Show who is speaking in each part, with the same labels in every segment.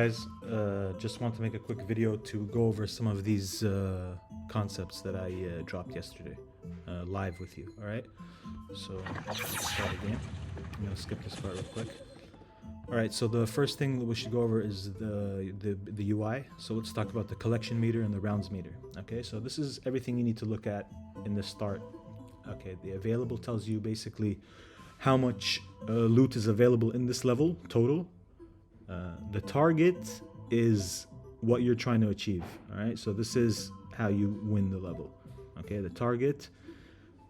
Speaker 1: guys, just want to make a quick video to go over some of these concepts that I dropped yesterday live with you. All right, so let's start again. I'm gonna skip this part real quick. All right, so the first thing that we should go over is the UI. So let's talk about the collection meter and the rounds meter. Okay, so this is everything you need to look at in the start. Okay, the available tells you basically how much loot is available in this level total. The target is what you're trying to achieve. All right, so this is how you win the level. Okay, the target,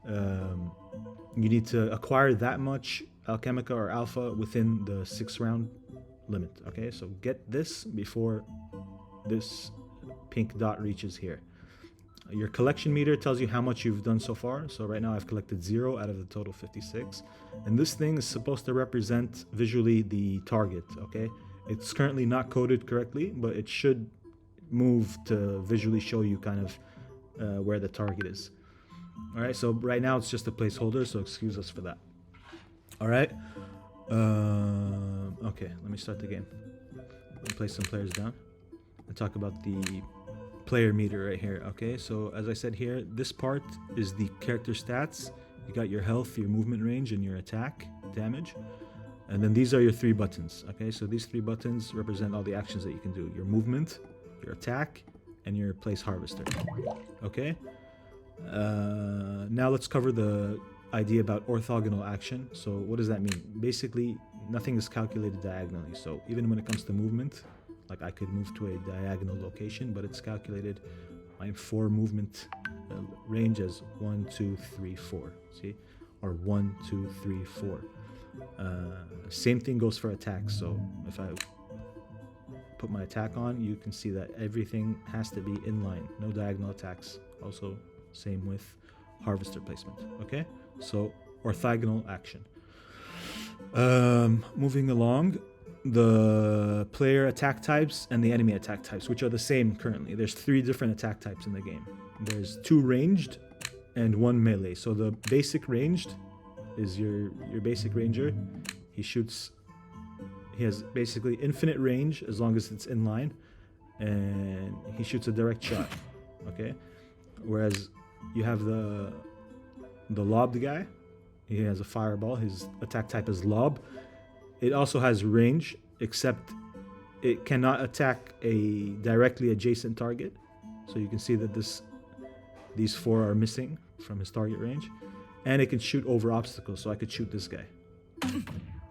Speaker 1: you need to acquire that much alchemica or alpha within the 6-round limit. Okay, so get this before this pink dot reaches here. Your collection meter tells you how much you've done so far. So right now I've collected 0 out of the total 56. And this thing is supposed to represent visually the target, okay? It's currently not coded correctly, but it should move to visually show you kind of where the target is. All right, so right now it's just a placeholder, so excuse us for that. All right. Okay, let me start the game. Let me place some players down and talk about the player meter right here. Okay, so as I said here, this part is the character stats. You got your health, your movement range, and your attack damage. And then these are your 3 buttons. Okay, so these 3 buttons represent all the actions that you can do: your movement, your attack, and your place harvester. Okay. Now let's cover the idea about orthogonal action. So what does that mean? Basically, nothing is calculated diagonally. So even when it comes to movement, like I could move to a diagonal location, but it's calculated my 4 movement range as 1, 2, 3, 4. See, or 1, 2, 3, 4. Same thing goes for attacks. So if I put my attack on, you can see that everything has to be in line. No diagonal attacks. Also, same with harvester placement. Okay, so orthogonal action. Moving along, the player attack types and the enemy attack types, which are the same currently. There's 3 different attack types in the game. There's 2 ranged and 1 melee. So the basic ranged is your basic ranger. He has basically infinite range as long as it's in line, and he shoots a direct shot. Okay, whereas you have the lobbed guy. He has a fireball. His attack type is lob. It also has range, except it cannot attack a directly adjacent target. So you can see that these 4 are missing from his target range. And it can shoot over obstacles, so I could shoot this guy.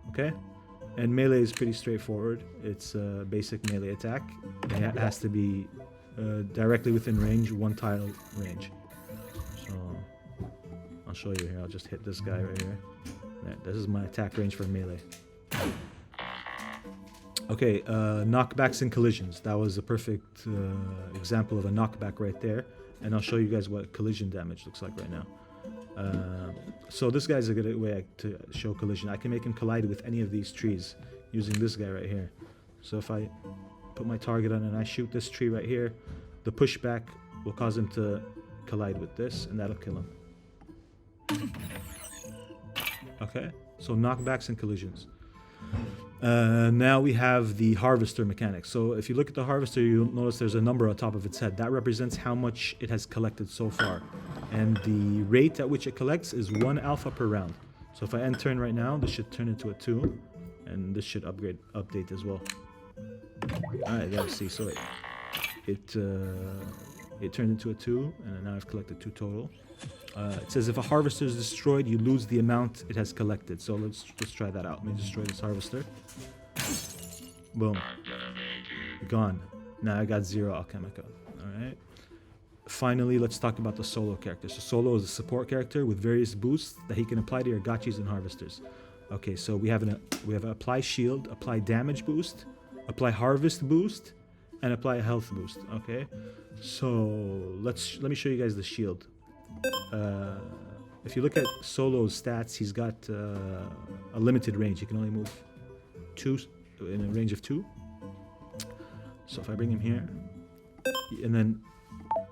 Speaker 1: Okay? And melee is pretty straightforward. It's a basic melee attack. It has to be directly within range, 1 tile range. So I'll show you here. I'll just hit this guy right here. This is my attack range for melee. Okay, knockbacks and collisions. That was a perfect example of a knockback right there. And I'll show you guys what collision damage looks like right now. So this guy's a good way to show collision. I can make him collide with any of these trees using this guy right here. So if I put my target on and I shoot this tree right here, the pushback will cause him to collide with this, and that'll kill him. Okay, so knockbacks and collisions. Now we have the harvester mechanics. So if you look at the harvester, you'll notice there's a number on top of its head. That represents how much it has collected so far. And the rate at which it collects is 1 alpha per round. So if I end turn right now, this should turn into a 2. And this should update as well. Alright, there we see. So it turned into a 2, and now I've collected 2 total. It says if a harvester is destroyed, you lose the amount it has collected. So let's try that out. Let me destroy this harvester. Boom. Gone. Now I got 0 alchemica. Alright. Finally, let's talk about the solo character. So solo is a support character with various boosts that he can apply to your gotchis and harvesters. Okay, so we have an apply shield, apply damage boost, apply harvest boost, and apply a health boost. Okay, so let me show you guys the shield. If you look at Solo's stats, he's got a limited range. He can only move 2 in a range of 2. So if I bring him here, and then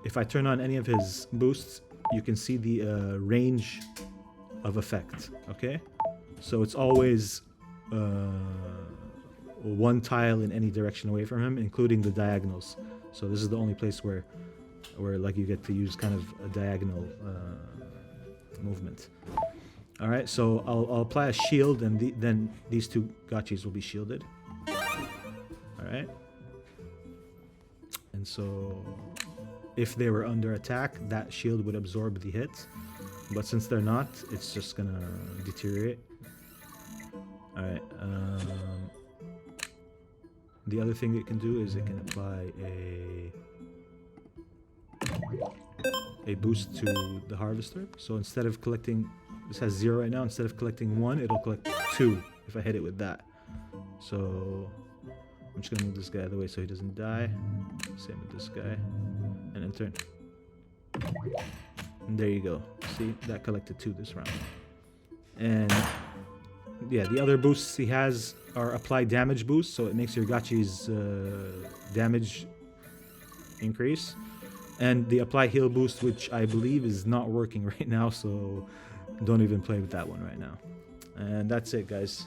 Speaker 1: if I turn on any of his boosts, you can see the range of effect. Okay, so it's always one tile in any direction away from him, including the diagonals. So this is the only place where like you get to use kind of a diagonal movement. All right, so I'll apply a shield, and then these two gotchis will be shielded. All right, and so if they were under attack, that shield would absorb the hit, but since they're not, it's just gonna deteriorate. All right. The other thing it can do is it can apply a boost to the harvester. So instead of collecting, this has 0 right now, instead of collecting 1, it'll collect 2 if I hit it with that. So I'm just gonna move this guy out of the way so he doesn't die. Same with this guy. And then turn. And there you go. See, that collected 2 this round. And yeah, the other boosts he has are apply damage boosts, so it makes your gotchi's damage increase. And the apply heal boost, which I believe is not working right now, so don't even play with that one right now. And that's it, guys.